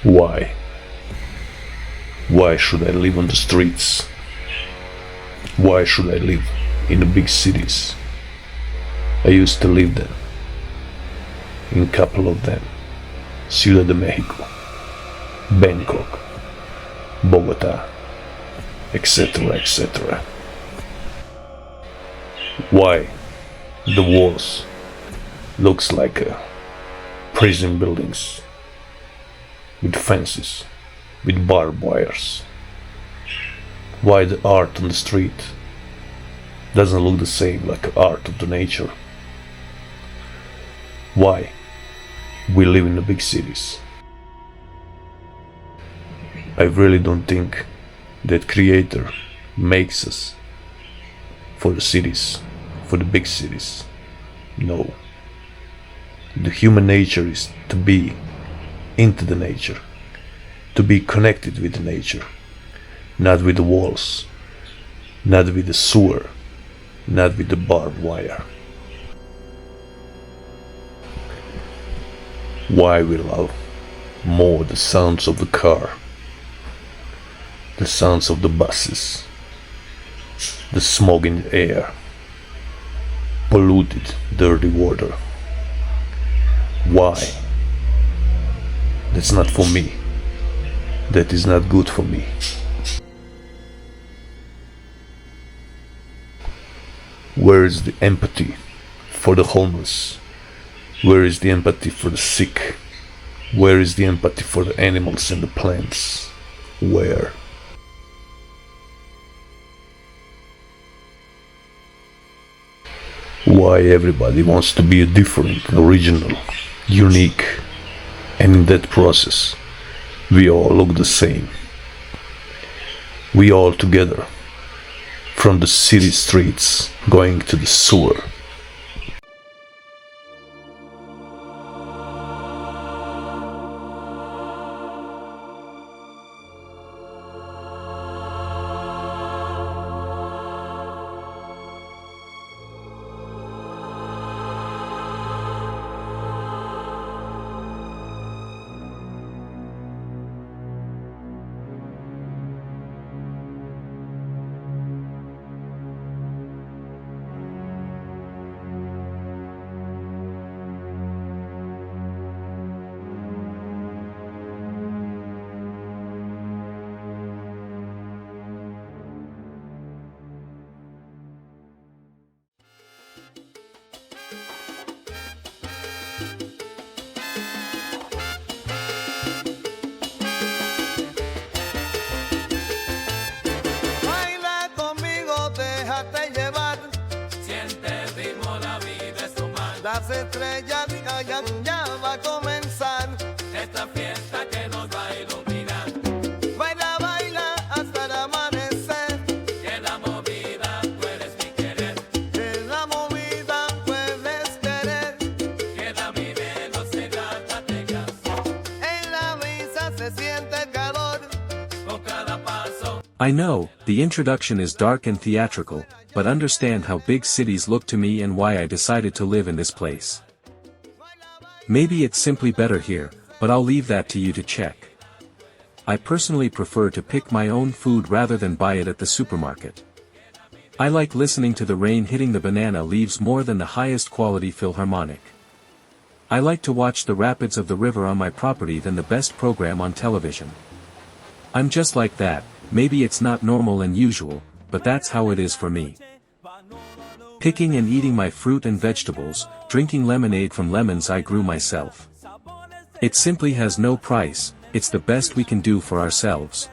Why? Why should I live on the streets? Why should I live in the big cities? I used to live there, in a couple of them. Ciudad de Mexico, Bangkok, Bogota, etc., etc. Why the walls looks like prison buildings with fences, with barbed wires? Why the art on the street doesn't look the same like art of the nature? Why we live in the big cities? I really don't think that Creator makes us for the cities, for the big cities. No. The human nature is to be into the nature, to be connected with the nature, not with the walls, not with the sewer, not with the barbed wire. Why we love more the sounds of the car, the sounds of the buses, the smog in the air, polluted, dirty water. Why? That's not for me. That is not good for me. Where is the empathy for the homeless? Where is the empathy for the sick? Where is the empathy for the animals and the plants? Where? Why everybody wants to be a different, original, unique, and in that process we all look the same. We all together, from the city streets going to the sewer. Las estrellas callan, ya va a comenzar esta fiesta que nos va a iluminar. Baila, baila hasta el amanecer. Que la movida tú eres mi querer. Que la movida puedes querer. Que la vive no se gata tegas. En la brisa se siente el calor. Con cada paso. I know, the introduction is dark and theatrical, but understand how big cities look to me and why I decided to live in this place. Maybe it's simply better here, but I'll leave that to you to check. I personally prefer to pick my own food rather than buy it at the supermarket. I like listening to the rain hitting the banana leaves more than the highest quality Philharmonic. I like to watch the rapids of the river on my property than the best program on television. I'm just like that. Maybe it's not normal and usual, but that's how it is for me. Picking and eating my fruit and vegetables, drinking lemonade from lemons I grew myself. It simply has no price, it's the best we can do for ourselves.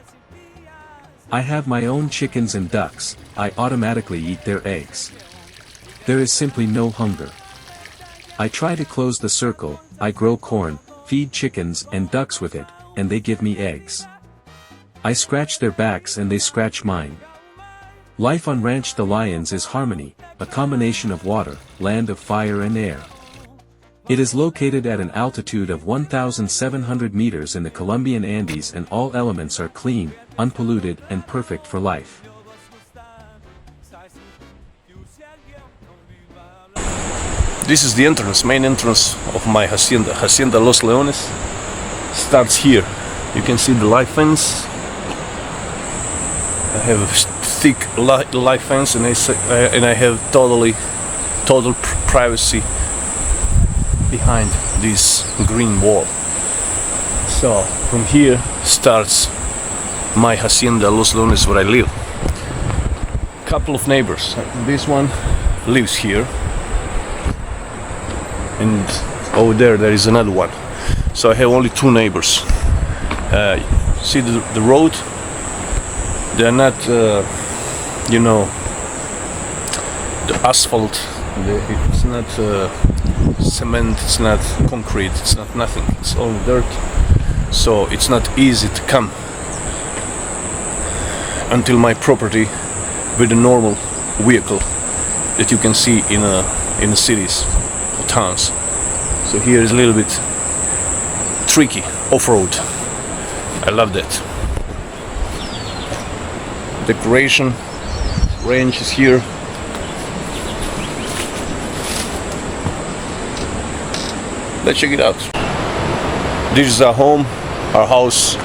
I have my own chickens and ducks, I automatically eat their eggs. There is simply no hunger. I try to close the circle, I grow corn, feed chickens and ducks with it, and they give me eggs. I scratch their backs and they scratch mine. Life on Ranch the Lions is harmony, a combination of water, land of fire and air. It is located at an altitude of 1,700 meters in the Colombian Andes and all elements are clean, unpolluted and perfect for life. This is the entrance, main entrance of my hacienda. Hacienda Los Leones starts here, You can see the light fence. I have a thick light fence, and I have total privacy behind this green wall. So from here starts my hacienda Los Leones, where I live. Couple of neighbors. This one lives here, and over there is another one. So I have only two neighbors. See the road? They are not, you know, the asphalt. It's not cement. It's not concrete. It's not nothing. It's all dirt. So it's not easy to come until my property with a normal vehicle that you can see in the cities or towns. So here is a little bit tricky off-road. I love that. Decoration range is here. Let's check it out. This is our home, our house,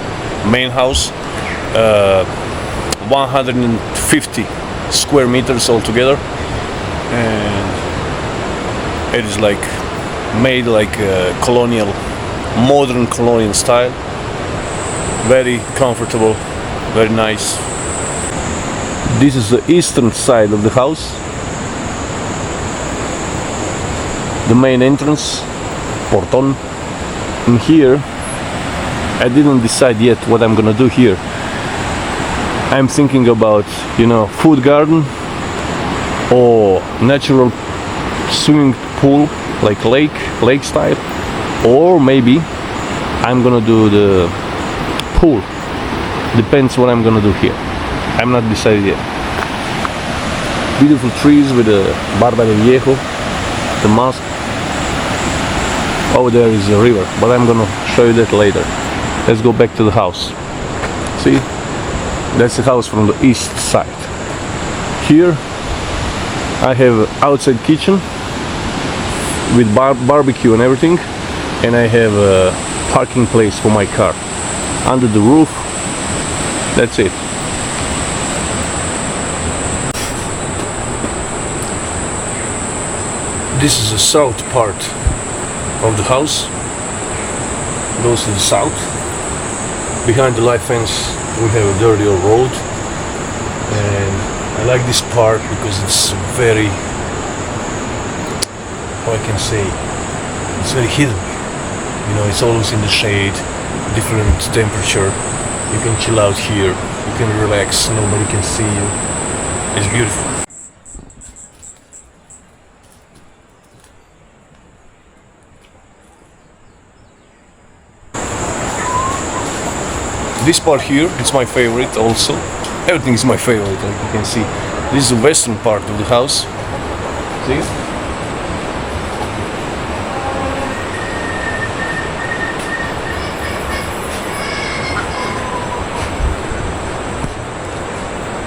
main house. 150 square meters altogether, and it is like made like colonial, modern colonial style. Very comfortable, very nice. This is the eastern side of the house, the main entrance, portón. And here I didn't decide yet what I'm gonna do here. I'm thinking about, you know, food garden or natural swimming pool, like lake style, or maybe I'm gonna do the pool. Depends what I'm gonna do here. I'm not decided yet. Beautiful trees with the barba de viejo, the mosque. Over there is a river, but I'm gonna show you that later. Let's go back to the house. See? That's the house from the east side. Here I have an outside kitchen with barbecue and everything, and I have a parking place for my car under the roof. That's it. This is the south part of the house. Goes to the south. Behind the light fence we have a dirty old road, and I like this part because it's very, how I can say, it's very hidden. You know, it's always in the shade, different temperature. You can chill out here, you can relax, nobody can see you. It's beautiful. This part here, it's my favorite also. Everything is my favorite, like you can see. This is the western part of the house. See?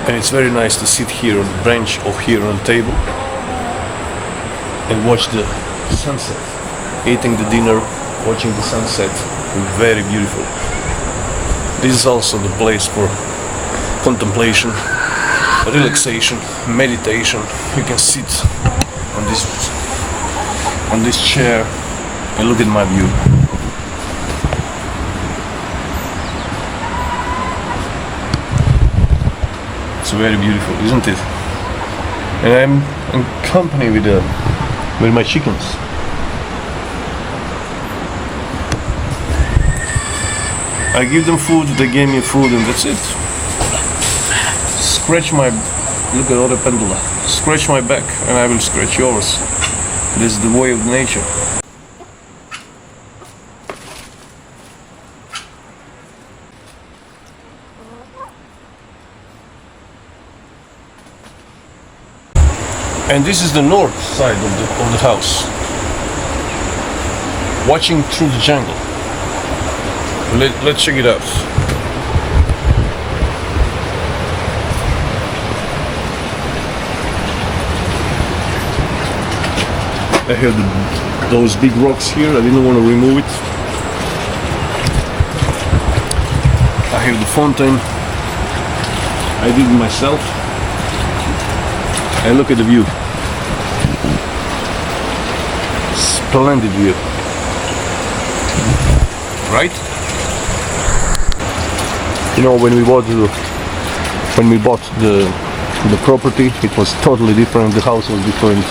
And it's very nice to sit here on the bench or here on the table and watch the sunset. Eating the dinner, watching the sunset. Very beautiful. This is also the place for contemplation, relaxation, meditation. You can sit on this chair and look at my view. It's very beautiful, isn't it? And I'm in company with my chickens. I give them food, they gave me food, and that's it. Look at all the pendula. Scratch my back and I will scratch yours. This is the way of nature. And this is the north side of the house. Watching through the jungle. Let's check it out. I have those big rocks here. I didn't want to remove it. have the fountain. I did it myself. And look at the view. Splendid view. Right? You know, when we bought the property, it was totally different. The house was different.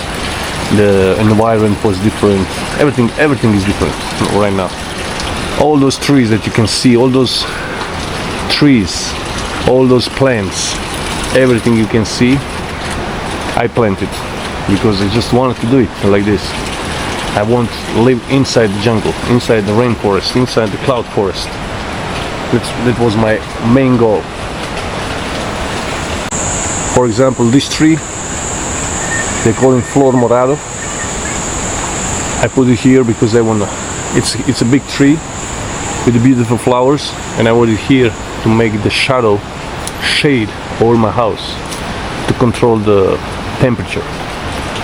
The environment was different. Everything is different right now. All those trees that you can see, all those trees, all those plants, everything you can see, I planted because I just wanted to do it like this. I want to live inside the jungle, inside the rainforest, inside the cloud forest. That was my main goal. For example, this tree, they call it Flor Morado. I put it here because I wanna. It's a big tree with the beautiful flowers, and I want it here to make the shade over my house to control the temperature.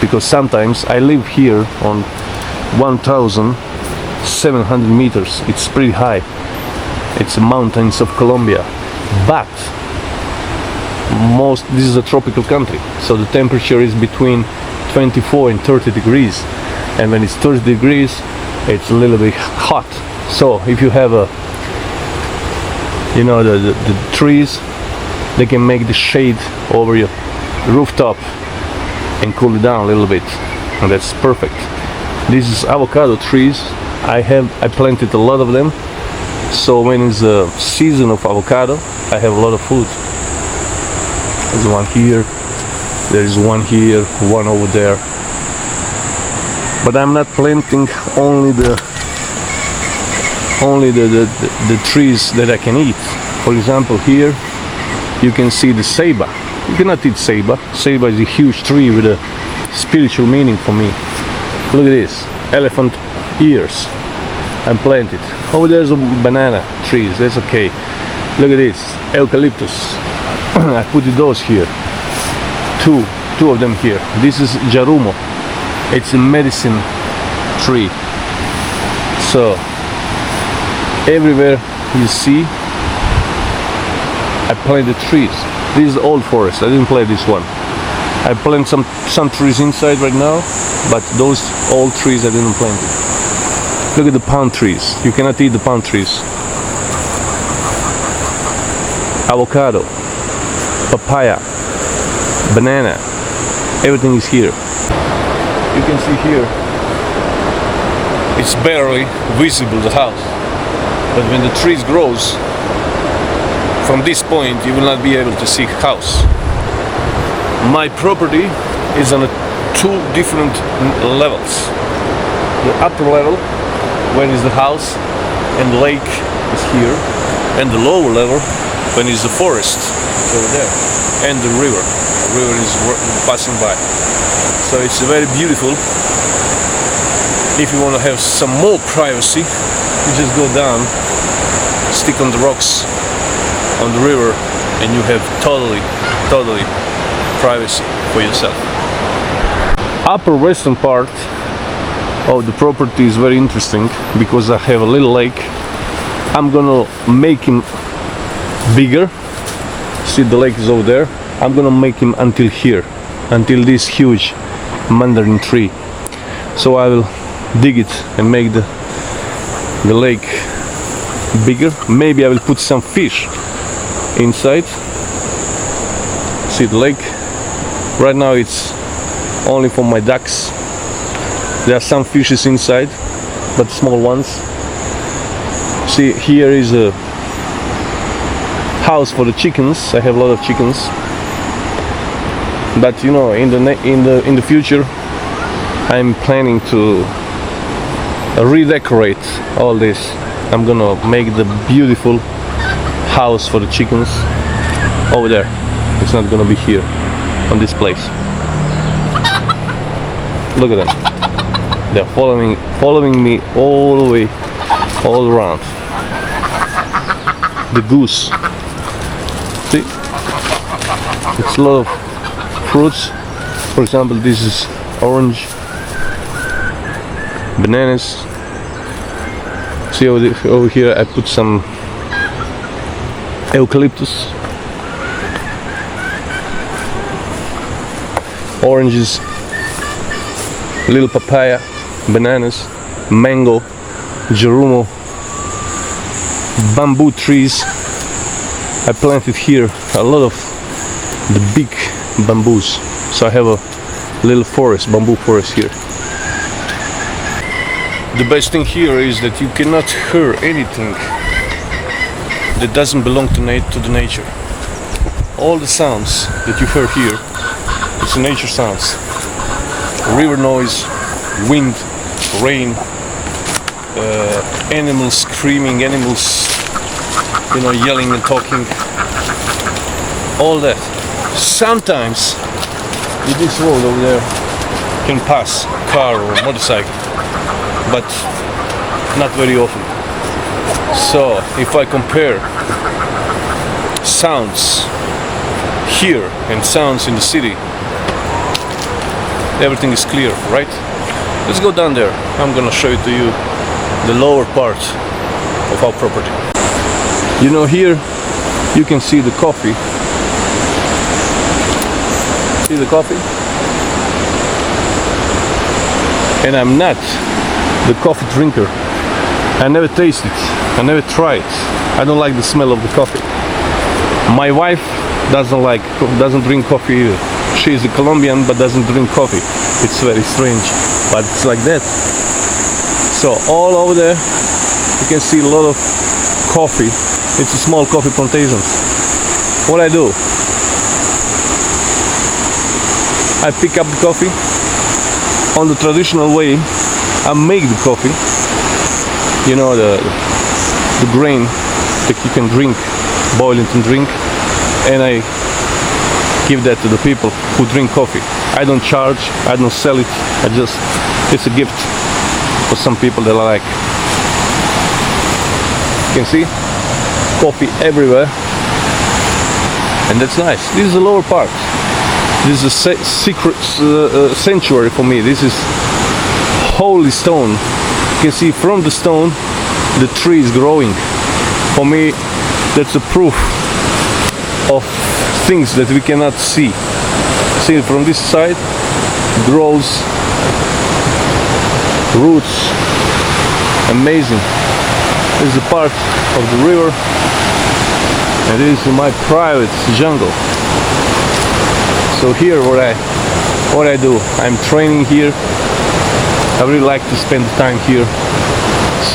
Because sometimes I live here on 1,700 meters. It's pretty high. It's the mountains of Colombia, but this is a tropical country, so the temperature is between 24 and 30 degrees, and when it's 30 degrees it's a little bit hot. So if you have the trees, they can make the shade over your rooftop and cool it down a little bit, and that's perfect. This is avocado trees. I planted a lot of them, so when it's the season of avocado, I have a lot of food. There's one here, there is one here, one over there. But I'm not planting only the trees that I can eat. For example, here you can see the ceiba. You cannot eat ceiba. Ceiba is a huge tree with a spiritual meaning for me. Look at this, elephant ears. I'm planted. Oh, there's a banana trees. That's okay. Look at this, eucalyptus. I put those here. Two of them here. This is jarumo. It's a medicine tree. So everywhere you see, I planted trees. This is the old forest. I didn't plant this one. I plant some trees inside right now, but those old trees I didn't plant it. Look at the palm trees. You cannot eat the palm trees. Avocado, papaya, banana, everything is here. You can see here, it's barely visible, the house. But when the trees grows, from this point you will not be able to see house. My property is on two different levels. The upper level, when is the house and the lake is here, and the lower level, when is the forest over there, and the river. The river is passing by. So it's very beautiful. If you want to have some more privacy, you just go down, stick on the rocks on the river, and you have totally privacy for yourself. Upper western part of the property is very interesting because I have a little lake. I'm gonna make him bigger. See, the lake is over there. I'm gonna make him until here, until this huge mandarin tree. So I will dig it and make the lake bigger. Maybe I will put some fish inside. See the lake. Right now it's only for my ducks. There are some fishes inside, but small ones. See, here is a house for the chickens. I have a lot of chickens. But you know, in the future, I'm planning to redecorate all this. I'm gonna make the beautiful house for the chickens over there. It's not gonna be here on this place. Look at them. They're following me all the way, all around. The goose. See? It's a lot of fruits. For example, this is orange, bananas. See over here I put some eucalyptus, oranges, little papaya, bananas, mango, gerumo, bamboo trees. I planted here a lot of the big bamboos, so I have a little forest, bamboo forest here. The best thing here is that you cannot hear anything that doesn't belong to the nature. All the sounds that you hear here, it's nature sounds. River noise, wind, rain, animals screaming, animals, yelling and talking. All that. Sometimes with this road over there can pass car or motorcycle, but not very often. So if I compare sounds here and sounds in the city, everything is clear, right? Let's go down there. I'm gonna show it to you, the lower part of our property. Here you can see the coffee. See the coffee? And I'm not the coffee drinker. I never taste it. I never try it. I don't like the smell of the coffee. My wife doesn't drink coffee either. She is a Colombian but doesn't drink coffee. It's very strange, but it's like that. So all over there you can see a lot of coffee. It's a small coffee plantations. What I do, I pick up the coffee on the traditional way. I make the coffee, the grain that you can drink, boil it and drink, and I give that to the people who drink coffee. I don't charge, I don't sell it, it's a gift for some people that I like. You can see coffee everywhere, and that's nice. This is the lower part. This is a secret sanctuary for me. This is holy stone. You can see from the stone the tree is growing. For me, that's a proof of things that we cannot see. See, from this side grows roots. Amazing. This is a part of the river, and this is my private jungle. So here what I do, I'm training here. I really like to spend time here.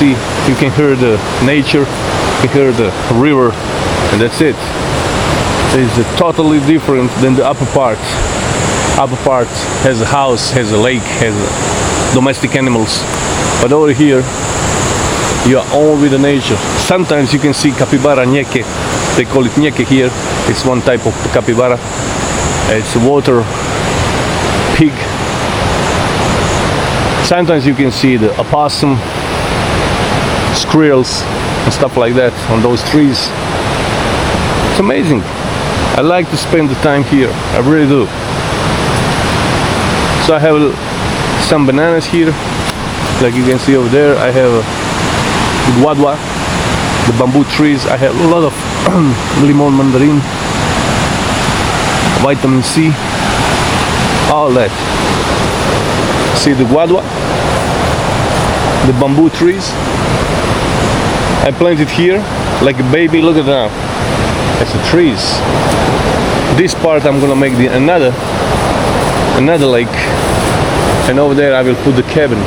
See, you can hear the nature, you can hear the river, and that's it. It's totally different than the upper part. Upper part has a house, has a lake, has domestic animals. But over here, you are all with the nature. Sometimes you can see capybara ñeque. They call it ñeque here. It's one type of capybara. It's a water pig. Sometimes you can see the opossum, squirrels, and stuff like that on those trees. It's amazing. I like to spend the time here. I really do. So I have some bananas here. Like you can see over there, I have the guadua, the bamboo trees. I have a lot of limon, mandarin, vitamin C, all that. See the guadua, the bamboo trees. I planted here like a baby. Look at that. It's the trees. This part I'm gonna make another lake, and over there I will put the cabin.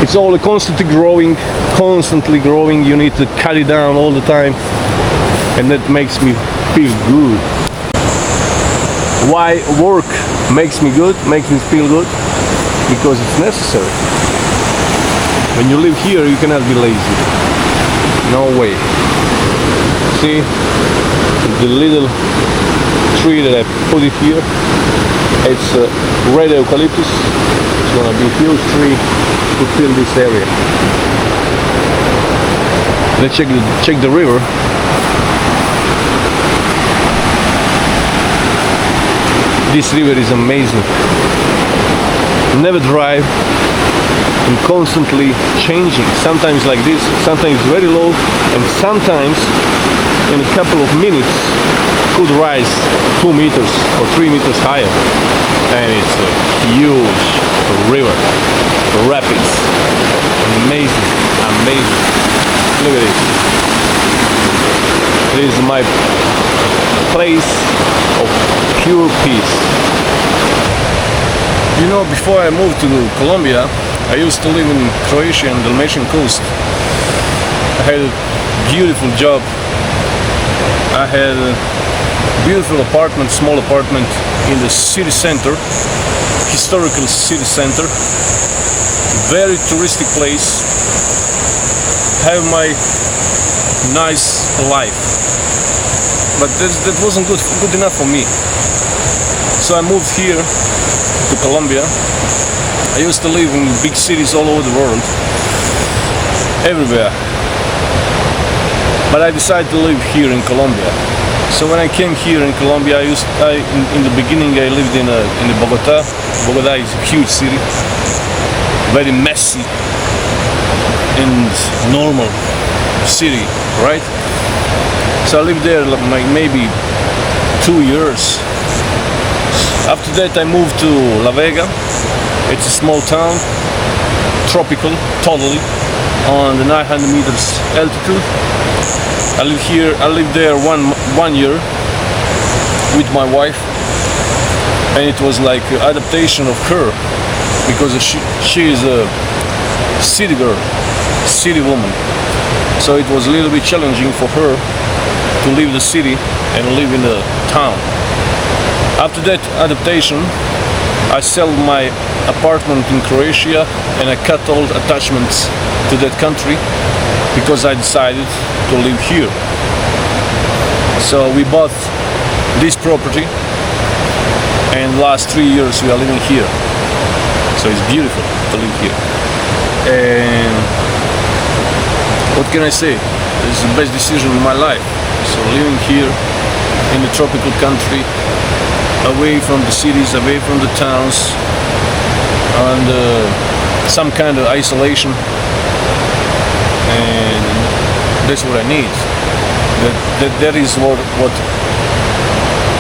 It's all constantly growing. You need to cut it down all the time, and that makes me feel good. Why work makes me good, makes me feel good? Because it's necessary. When you live here, you cannot be lazy. No way. See, the little tree that I put it here, it's a red eucalyptus. It's gonna be a huge tree to fill this area. Let's check the river. This river is amazing. Never dry and constantly changing. Sometimes like this, sometimes very low, and sometimes in a couple of minutes could rise 2 meters or 3 meters higher, and it's a huge river, rapids, amazing. Look at this. This is my place of pure peace. You know, before I moved to Colombia, I used to live in Croatia and Dalmatian coast. I had a beautiful job. I had a beautiful apartment, small apartment in the city center, historical city center, very touristic place. Have my nice life, but that wasn't good enough for me. So I moved here to Colombia. I used to live in big cities all over the world, everywhere. But I decided to live here in Colombia. So when I came here in Colombia, in the beginning I lived in Bogota. Bogota is a huge city, very messy and normal city, right? So I lived there like maybe 2 years. After that I moved to La Vega. It's a small town, tropical, totally, on the 900 meters altitude. I lived there one year with my wife, and it was like an adaptation of her, because she is a city girl, city woman. So it was a little bit challenging for her to leave the city and live in the town. After that adaptation, I sold my apartment in Croatia and I cut all attachments to that country because I decided to live here. So we bought this property, and last 3 years we are living here. So it's beautiful to live here. And what can I say? It's the best decision in my life. So living here in a tropical country, away from the cities, away from the towns, and some kind of isolation, and that's what I need. That is what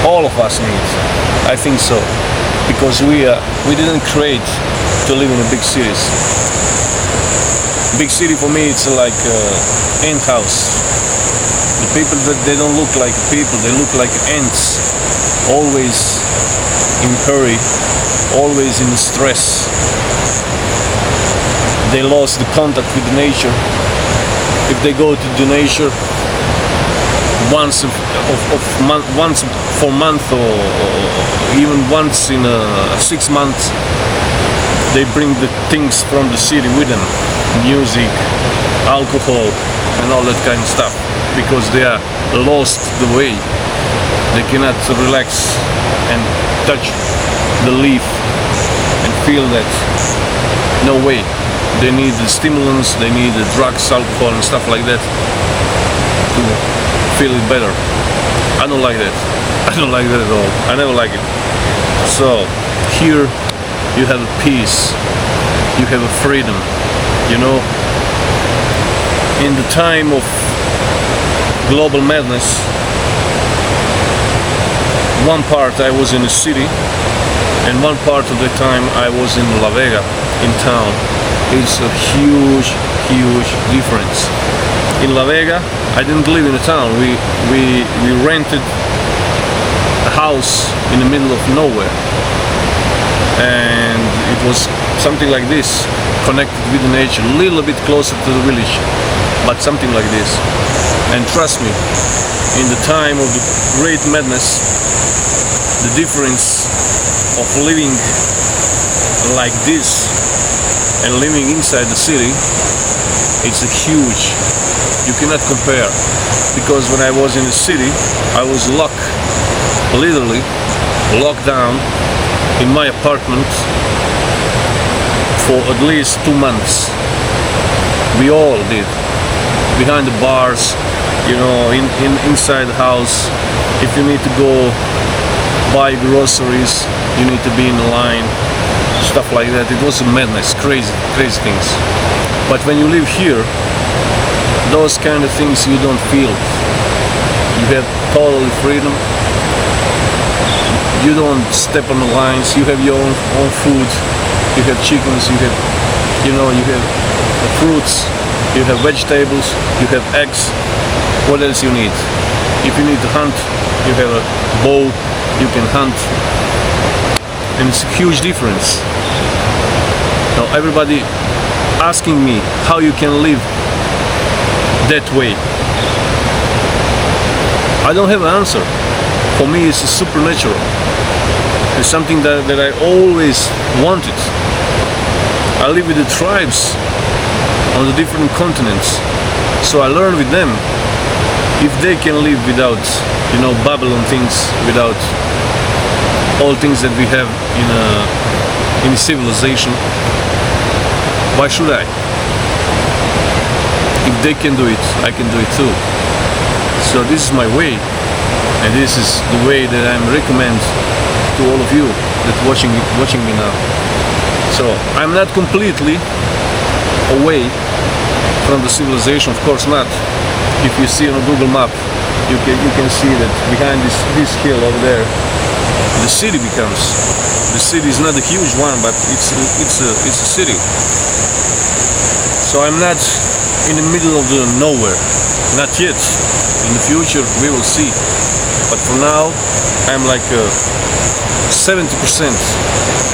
all of us need. I think so, because we didn't create to live in big cities. Big city for me, it's like ant house. The people they don't look like people, they look like ants, always in hurry, always in stress. They lost the contact with nature. If they go to the nature once for month, or even once in 6 months, they bring the things from the city with them, music, alcohol, and all that kind of stuff, because they are lost the way. They cannot relax and touch the leaf and feel that. No way. They need the stimulants, they need the drugs, alcohol and stuff like that to feel it better. I don't like that. I don't like that at all. I never like it. So here you have a peace, you have a freedom, you know. In the time of global madness, one part I was in a city, and one part of the time I was in La Vega, in town. It's a huge difference. In La Vega, I didn't live in a town. We rented a house in the middle of nowhere, and it was something like this, connected with the nature, a little bit closer to the village, but something like this. And trust me, in the time of the great madness, the difference of living like this and living inside the city, it's a huge. You cannot compare, because when I was in the city, I was literally locked down in my apartment for at least 2 months. We all did, behind the bars, you know, inside the house. If you need to go buy groceries, you need to be in line, stuff like that. It was a madness, crazy things. But when you live here, those kind of things you don't feel. You have totally freedom. You don't step on the lines. You have your own food. You have chickens. You have, you have fruits. You have vegetables. You have eggs. What else you need? If you need to hunt, you have a bow. You can hunt, and it's a huge difference. Now everybody asking me how you can live that way. I don't have an answer. For me, it's supernatural. It's something that I always wanted. I live with the tribes on the different continents, so I learn with them. If they can live without, Babylon things, without all things that we have in civilization, why should I? If they can do it, I can do it too. So this is my way, and this is the way that I recommend to all of you that watching me now. So I'm not completely away from the civilization, of course not. If you see on a Google map, you can see that behind this hill over there, the city becomes. The city is not a huge one, but it's a city. So I'm not in the middle of the nowhere, not yet. In the future we will see. But for now, I'm like 70%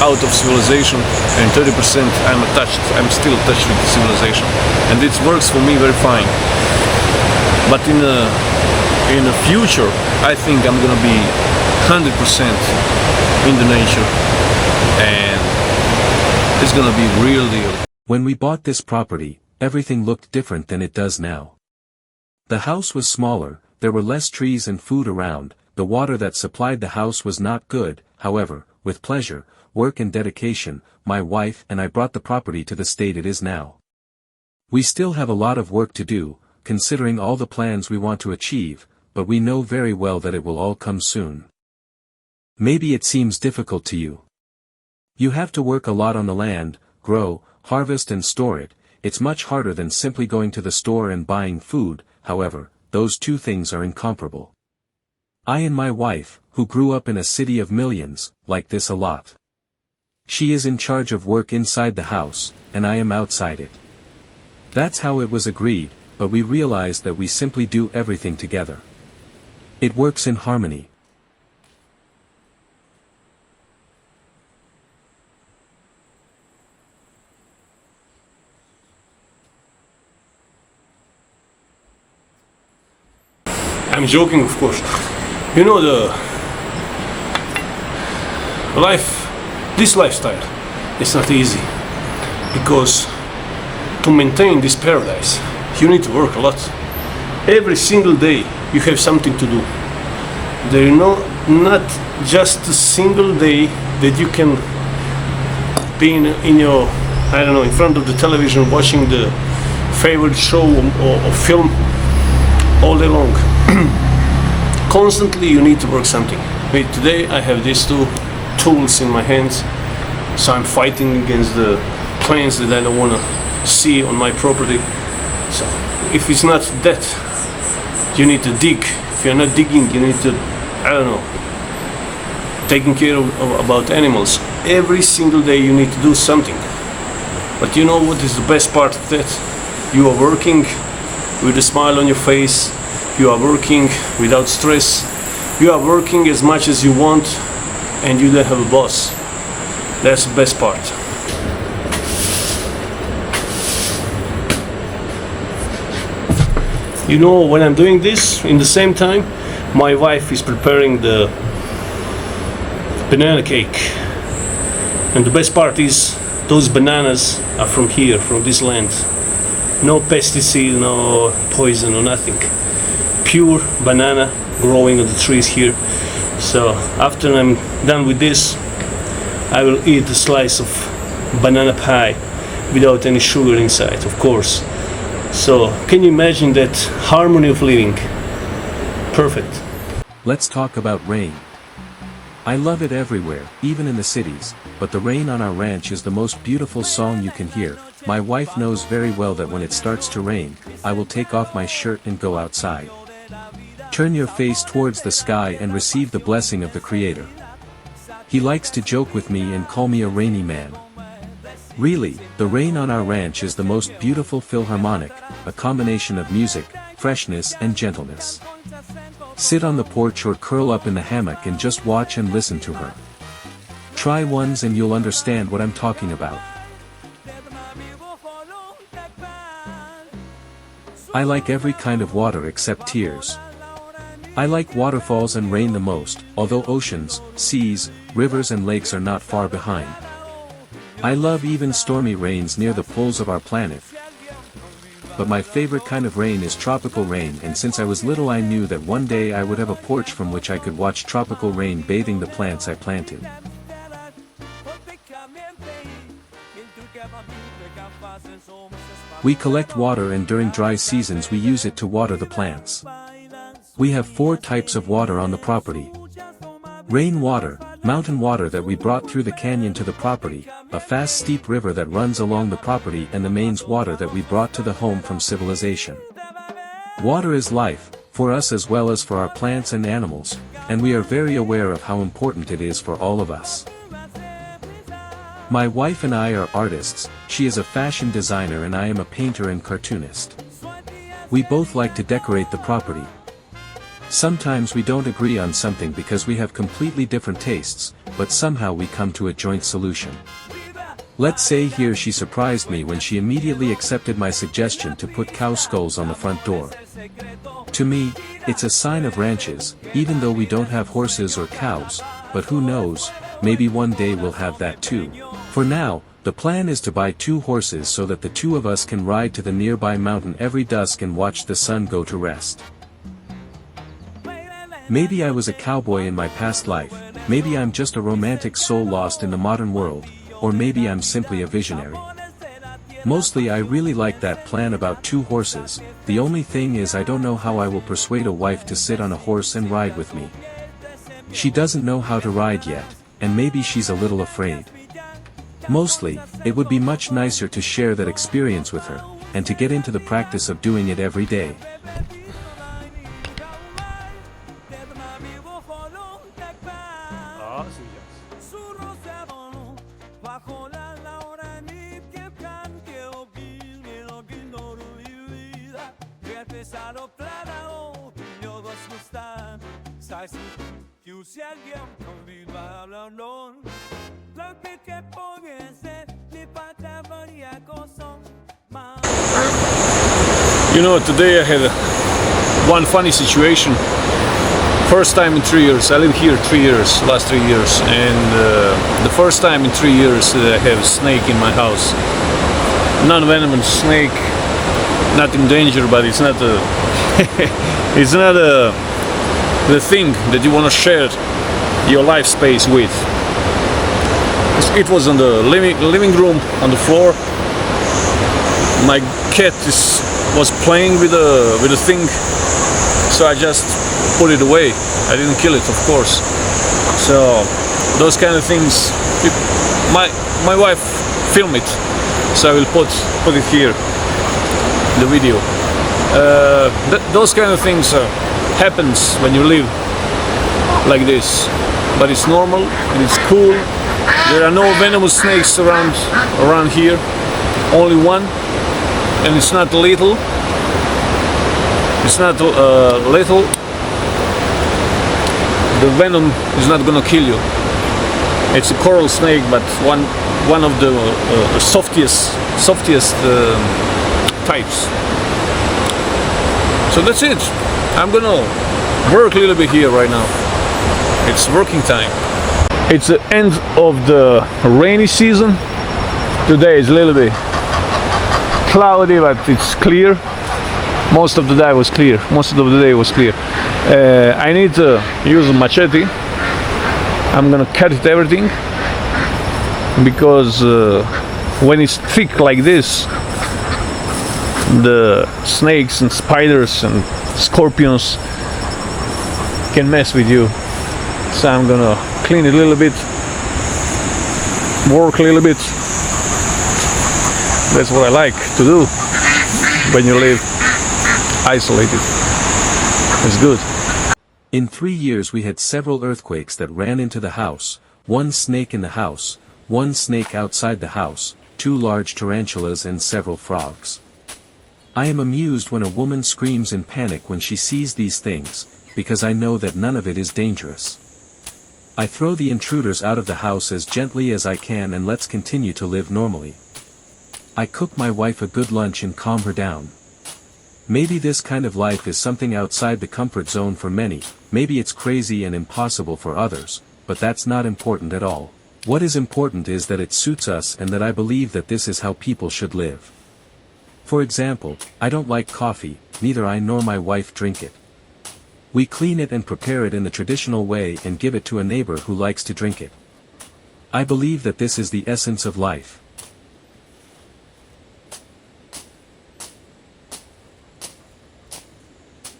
out of civilization, and 30% I'm attached. I'm still attached with the civilization, and it works for me very fine. But in the future, I think I'm gonna be 100% in the nature, and it's gonna be real deal. When we bought this property, everything looked different than it does now. The house was smaller, there were less trees and food around, the water that supplied the house was not good. However, with pleasure, work and dedication, my wife and I brought the property to the state it is now. We still have a lot of work to do, considering all the plans we want to achieve, but we know very well that it will all come soon. Maybe it seems difficult to you. You have to work a lot on the land, grow, harvest and store it. It's much harder than simply going to the store and buying food. However, those two things are incomparable. I and my wife, who grew up in a city of millions, like this a lot. She is in charge of work inside the house, and I am outside it. That's how it was agreed, but we realized that we simply do everything together. It works in harmony. I'm joking, of course. The this lifestyle is not easy, because to maintain this paradise, you need to work a lot. Every single day you have something to do. There is not just a single day that you can be in front of the television watching the favorite show or film all day long. Constantly you need to work something. Today I have these two tools in my hands, so I'm fighting against the plants that I don't want to see on my property. So if it's not that, you need to dig. If you're not digging, you need to, taking care about animals. Every single day you need to do something. But you know what is the best part of that? You are working with a smile on your face. You are working without stress. You are working as much as you want, and you don't have a boss. That's the best part. When I'm doing this, in the same time, my wife is preparing the banana cake. And the best part is, those bananas are from here, from this land. No pesticide, no poison, or nothing. Pure banana growing on the trees here. So after I'm done with this, I will eat a slice of banana pie without any sugar inside, of course. So can you imagine that harmony of living? Perfect. Let's talk about rain. I love it everywhere, even in the cities, but the rain on our ranch is the most beautiful song you can hear. My wife knows very well that when it starts to rain, I will take off my shirt and go outside. Turn your face towards the sky and receive the blessing of the Creator. He likes to joke with me and call me a rainy man. Really, the rain on our ranch is the most beautiful philharmonic, a combination of music, freshness and gentleness. Sit on the porch or curl up in the hammock and just watch and listen to her. Try once and you'll understand what I'm talking about. I like every kind of water except tears. I like waterfalls and rain the most, although oceans, seas, rivers and lakes are not far behind. I love even stormy rains near the poles of our planet. But my favorite kind of rain is tropical rain, and since I was little I knew that one day I would have a porch from which I could watch tropical rain bathing the plants I planted. We collect water and during dry seasons we use it to water the plants. We have 4 types of water on the property. Rain water, mountain water that we brought through the canyon to the property, a fast steep river that runs along the property, and the mains water that we brought to the home from civilization. Water is life, for us as well as for our plants and animals, and we are very aware of how important it is for all of us. My wife and I are artists, she is a fashion designer and I am a painter and cartoonist. We both like to decorate the property. Sometimes we don't agree on something because we have completely different tastes, but somehow we come to a joint solution. Let's say here she surprised me when she immediately accepted my suggestion to put cow skulls on the front door. To me, it's a sign of ranches, even though we don't have horses or cows, but who knows, maybe one day we'll have that too. For now, the plan is to buy 2 horses so that the 2 of us can ride to the nearby mountain every dusk and watch the sun go to rest. Maybe I was a cowboy in my past life, maybe I'm just a romantic soul lost in the modern world, or maybe I'm simply a visionary. Mostly I really like that plan about 2 horses, the only thing is I don't know how I will persuade a wife to sit on a horse and ride with me. She doesn't know how to ride yet, and maybe she's a little afraid. Mostly, it would be much nicer to share that experience with her, and to get into the practice of doing it every day. You know, today I had one funny situation. First time in 3 years, I live here 3 years, last 3 years, and the first time in 3 years that I have a snake in my house. Non-venomous snake, not in danger, but it's not a it's not the thing that you want to share your life space with. It was on the living room on the floor. My cat was playing with the thing, so I just put it away. I didn't kill it, of course. So those kind of things, my wife filmed it, so I will put it here, the video. Those kind of things happens when you live like this, but it's normal and it's cool. There are no venomous snakes around here, only one, and it's not little. It's not little. The venom is not gonna kill you. It's a coral snake, but one of the softest types. So that's it. I'm gonna work a little bit here right now. It's working time. It's the end of the rainy season. Today is a little bit cloudy, but it's clear. Most of the day was clear. I need to use a machete. I'm gonna cut it everything because when it's thick like this, the snakes and spiders and scorpions can mess with you. So I'm gonna clean it a little bit, work a little bit. That's what I like to do when you live isolated. It's good. In 3 years we had several earthquakes that ran into the house, one snake in the house, one snake outside the house, 2 large tarantulas and several frogs. I am amused when a woman screams in panic when she sees these things, because I know that none of it is dangerous. I throw the intruders out of the house as gently as I can and let's continue to live normally. I cook my wife a good lunch and calm her down. Maybe this kind of life is something outside the comfort zone for many, maybe it's crazy and impossible for others, but that's not important at all. What is important is that it suits us and that I believe that this is how people should live. For example, I don't like coffee, neither I nor my wife drink it. We clean it and prepare it in the traditional way and give it to a neighbor who likes to drink it. I believe that this is the essence of life.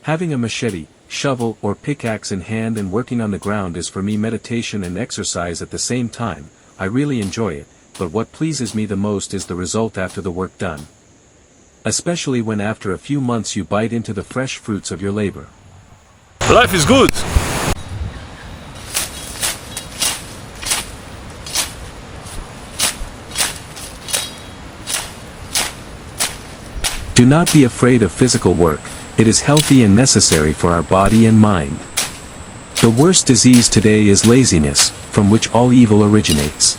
Having a machete, shovel or pickaxe in hand and working on the ground is for me meditation and exercise at the same time. I really enjoy it, but what pleases me the most is the result after the work done. Especially when after a few months you bite into the fresh fruits of your labor. Life is good. Do not be afraid of physical work. It is healthy and necessary for our body and mind. The worst disease today is laziness, from which all evil originates.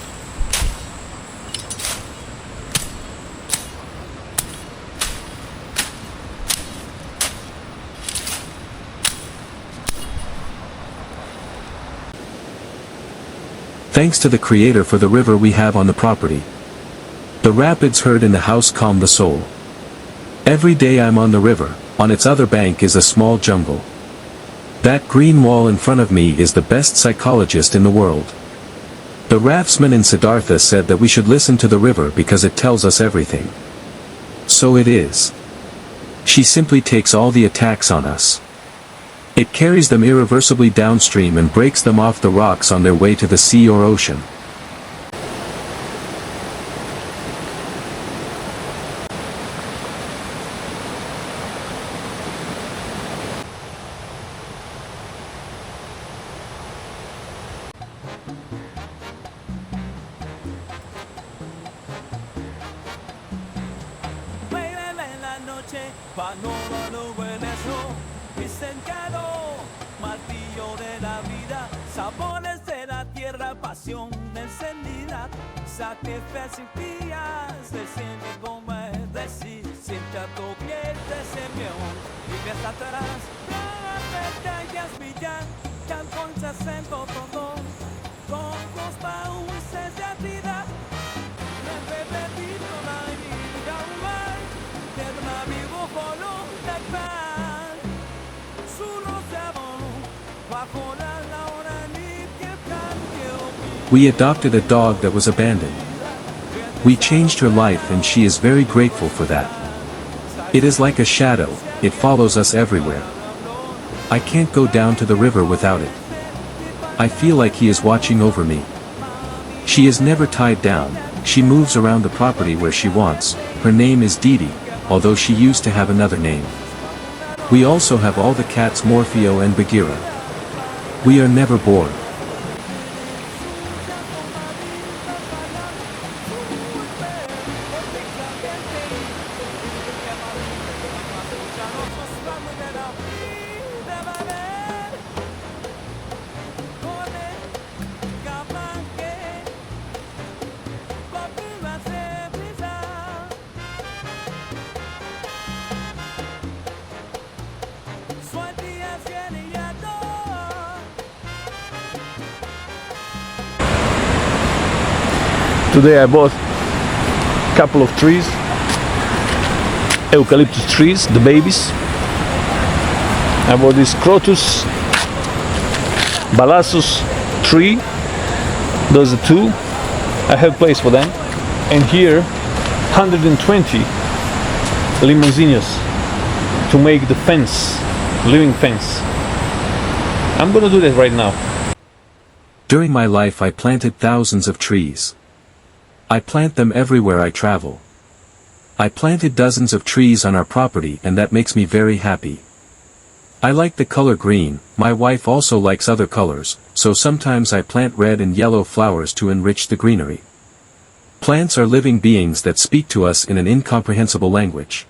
Thanks to the Creator for the river we have on the property. The rapids heard in the house calm the soul. Every day I'm on the river. On its other bank is a small jungle. That green wall in front of me is the best psychologist in the world. The raftsman in Siddhartha said that we should listen to the river because it tells us everything. So it is. She simply takes all the attacks on us. It carries them irreversibly downstream and breaks them off the rocks on their way to the sea or ocean. Panorama bueneso, desencado, martillo de la vida, sabores de la tierra, pasión encendida, satisfacías, se siente como es decir, siente a tu piel de semión, y ves atrás, las estrellas brillan, que alcanzas en todo, con los países de vida, repetido la vida humana. We adopted a dog that was abandoned. We changed her life and she is very grateful for that. It is like a shadow, it follows us everywhere. I can't go down to the river without it. I feel like he is watching over me. She is never tied down, she moves around the property where she wants. Her name is Didi, although she used to have another name. We also have all the cats Morpheo and Bagheera. We are never bored. Today I bought a couple of trees, eucalyptus trees, the babies. I bought this Crotus Balassus tree. Those are 2. I have place for them. And here 120 limousinias to make the fence, living fence. I'm gonna do that right now. During my life I planted thousands of trees. I plant them everywhere I travel. I planted dozens of trees on our property and that makes me very happy. I like the color green, my wife also likes other colors, so sometimes I plant red and yellow flowers to enrich the greenery. Plants are living beings that speak to us in an incomprehensible language.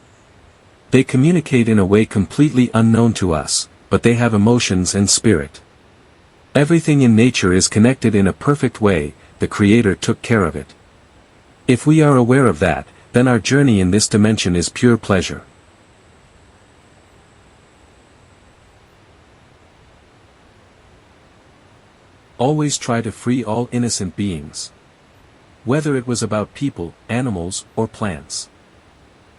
They communicate in a way completely unknown to us, but they have emotions and spirit. Everything in nature is connected in a perfect way, the Creator took care of it. If we are aware of that, then our journey in this dimension is pure pleasure. Always try to free all innocent beings. Whether it was about people, animals, or plants.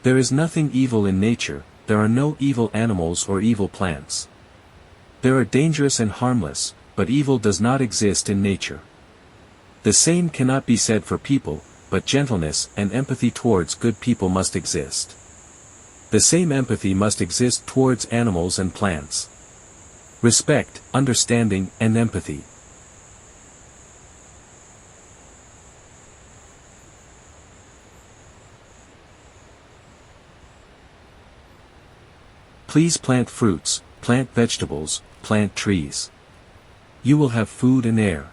There is nothing evil in nature, there are no evil animals or evil plants. There are dangerous and harmless, but evil does not exist in nature. The same cannot be said for people, but gentleness and empathy towards good people must exist. The same empathy must exist towards animals and plants. Respect, understanding, and empathy. Please plant fruits, plant vegetables, plant trees. You will have food and air.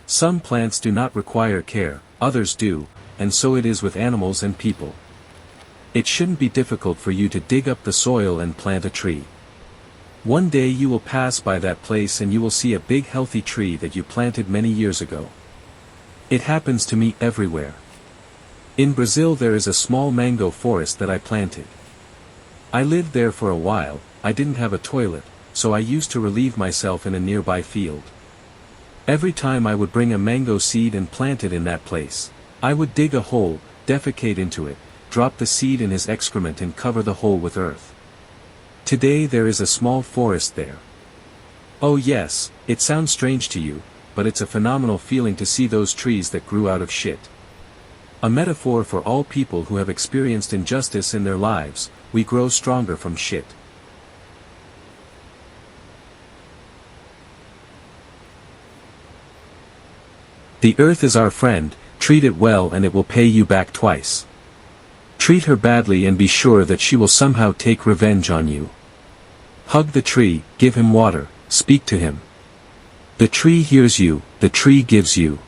Some plants do not require care, others do, and so it is with animals and people. It shouldn't be difficult for you to dig up the soil and plant a tree. One day you will pass by that place and you will see a big healthy tree that you planted many years ago. It happens to me everywhere. In Brazil there is a small mango forest that I planted. I lived there for a while, I didn't have a toilet, so I used to relieve myself in a nearby field. Every time I would bring a mango seed and plant it in that place. I would dig a hole, defecate into it, drop the seed in his excrement and cover the hole with earth. Today there is a small forest there. Oh yes, it sounds strange to you, but it's a phenomenal feeling to see those trees that grew out of shit. A metaphor for all people who have experienced injustice in their lives. We grow stronger from shit. The earth is our friend, treat it well and it will pay you back twice. Treat her badly and be sure that she will somehow take revenge on you. Hug the tree, give him water, speak to him. The tree hears you, the tree gives you.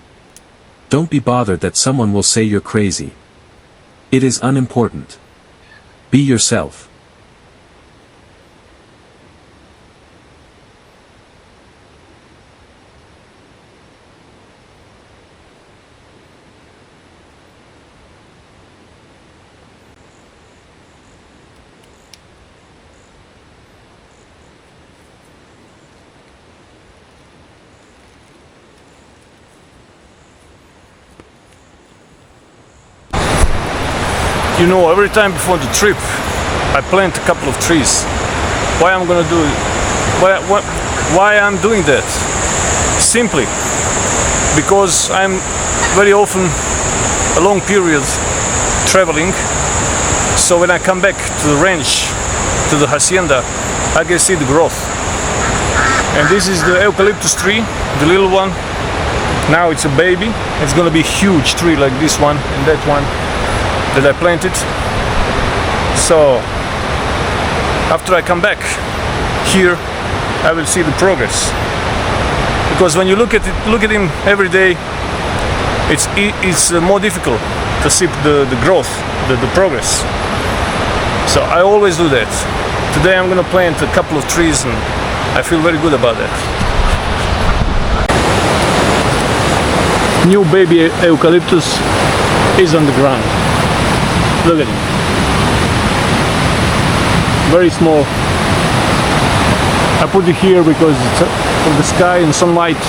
Don't be bothered that someone will say you're crazy. It is unimportant. Be yourself. You know, every time before the trip, I plant a couple of trees. Why I'm gonna do it? Why I'm doing that? Simply because I'm very often a long period traveling. So when I come back to the ranch, to the hacienda, I can see the growth. And this is the eucalyptus tree, the little one. Now it's a baby. It's gonna be a huge tree like this one and that one that I planted. So after I come back here, I will see the progress. Because when you look at him every day, it's more difficult to see the growth, the progress. So I always do that. Today I'm gonna plant a couple of trees and I feel very good about that. New baby eucalyptus is on the ground. Look at it. Very small. I put it here because it's from the sky and sunlight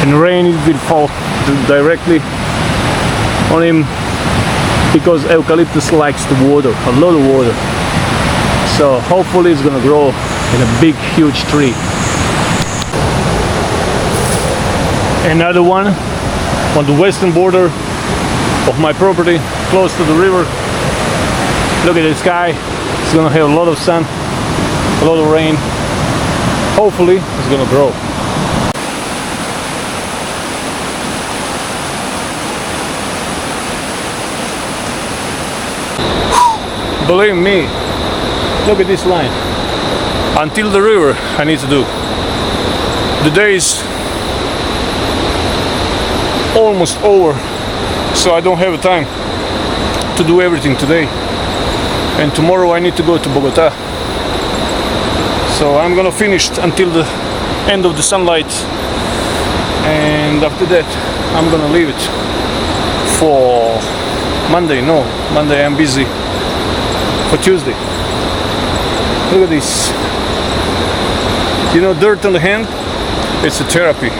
and rain, it will fall directly on him because eucalyptus likes the water, a lot of water. So hopefully it's gonna grow in a big huge tree. Another one on the western border of my property, close to the river. Look at the sky, it's gonna have a lot of sun, a lot of rain. Hopefully it's gonna grow. Believe me, look at this line. until the river I need to do. The day is almost over, so I don't have time to do everything today. And tomorrow I need to go to Bogota. So I'm gonna finish until the end of the sunlight, and after that I'm gonna leave it for Monday. No, Monday I'm busy. For Tuesday. Look at this. You know, dirt on the hand, it's a therapy.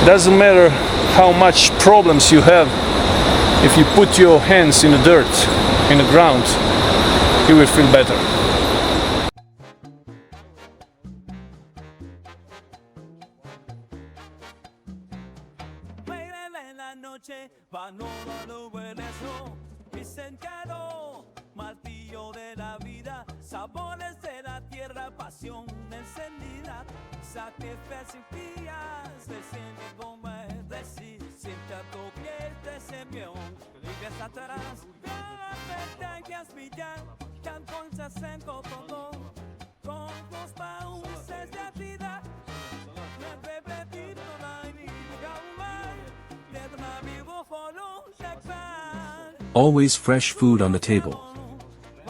Doesn't matter how much problems you have, if you put your hands in the dirt, in the ground, you will feel better. Martillo de la vida, sabores de la tierra, pasión encendida, sacrificios de siempre como decir, siempre a tu piel te sembró, vives atrás, batallas brillan, can conchas en todo, con los países de vida, me repetir toda mi vida, de ma vivo follow chaque part. Always fresh food on the table.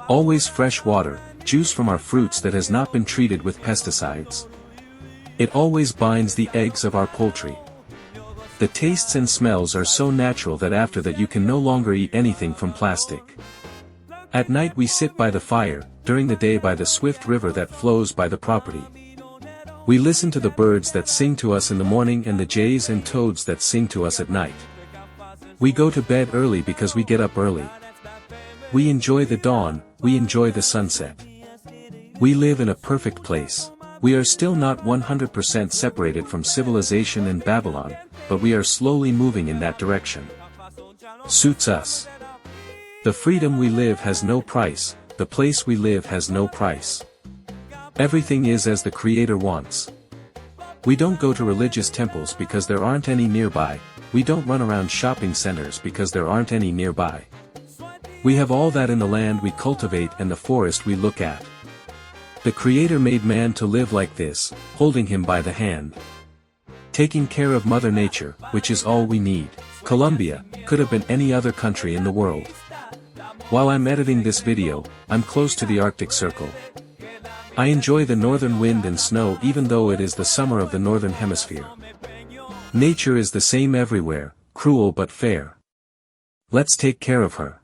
Always fresh water, juice from our fruits that has not been treated with pesticides. It always binds the eggs of our poultry. The tastes and smells are so natural that after that you can no longer eat anything from plastic. At night we sit by the fire, during the day by the swift river that flows by the property. We listen to the birds that sing to us in the morning and the jays and toads that sing to us at night. We go to bed early because we get up early. We enjoy the dawn, we enjoy the sunset. We live in a perfect place. We are still not 100% separated from civilization and Babylon, but we are slowly moving in that direction. Suits us. The freedom we live has no price, the place we live has no price. Everything is as the Creator wants. We don't go to religious temples because there aren't any nearby, we don't run around shopping centers because there aren't any nearby. We have all that in the land we cultivate and the forest we look at. The Creator made man to live like this, holding him by the hand. Taking care of Mother Nature, which is all we need. Colombia could have been any other country in the world. While I'm editing this video, I'm close to the Arctic Circle. I enjoy the northern wind and snow even though it is the summer of the northern hemisphere. Nature is the same everywhere, cruel but fair. Let's take care of her.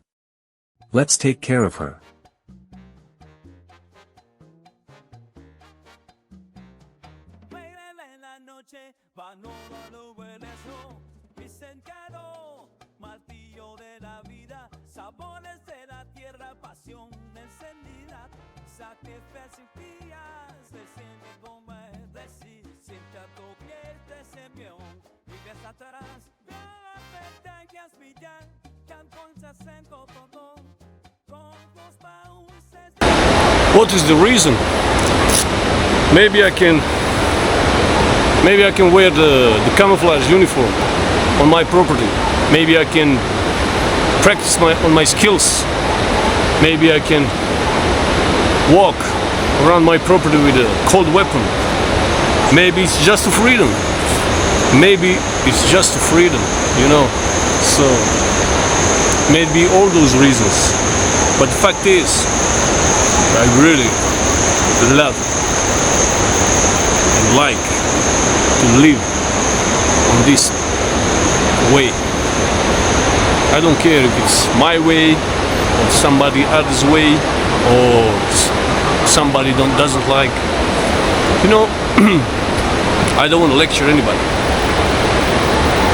Let's take care of her. Martillo de la vida, sabores de la tierra, pasión encendida, sacrificios de siempre como decir, siempre a tu piel te sembró, vives atrás, batallas brillan, can conchas en todo, con los países. What is the reason? Maybe I can wear the camouflage uniform on my property. Maybe I can practice on my skills. Maybe I can walk around my property with a cold weapon. Maybe it's just a freedom. Maybe it's just a freedom, you know. So maybe all those reasons. But the fact is, I really love and like to live on this way. I don't care if it's my way or somebody else's way or somebody doesn't like. You know, I don't want to lecture anybody.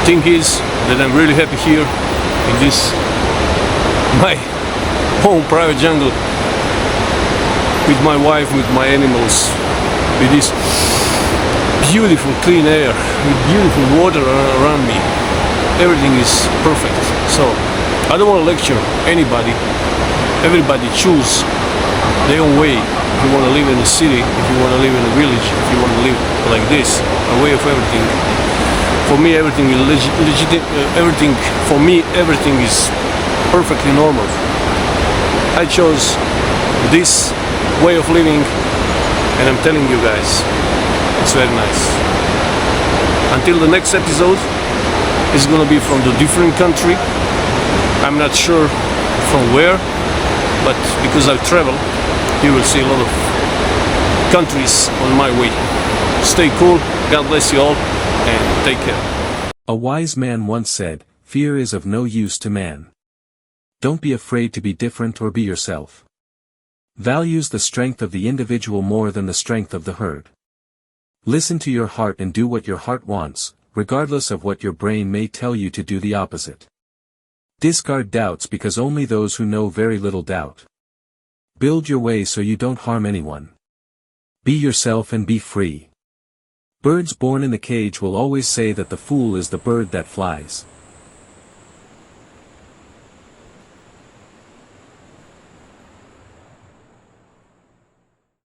Thing is that I'm really happy here in this my home private jungle with my wife, with my animals, with this beautiful clean air, with beautiful water around me. Everything is perfect. So I don't want to lecture anybody. Everybody choose their own way. If you want to live in a city, if you want to live in a village, if you want to live like this, a way of everything. For me, everything is legitimate. Everything is perfectly normal. I chose this way of living And I'm telling you guys, it's very nice. Until the next episode, it's gonna be from the different country. I'm not sure from where, but because I've traveled, you will see a lot of countries on my way. Stay cool, God bless you all, and take care. A wise man once said, "Fear is of no use to man." Don't be afraid to be different or be yourself. Values the strength of the individual more than the strength of the herd. Listen to your heart and do what your heart wants, regardless of what your brain may tell you to do the opposite. Discard doubts because only those who know very little doubt. Build your way so you don't harm anyone. Be yourself and be free. Birds born in the cage will always say that the fool is the bird that flies.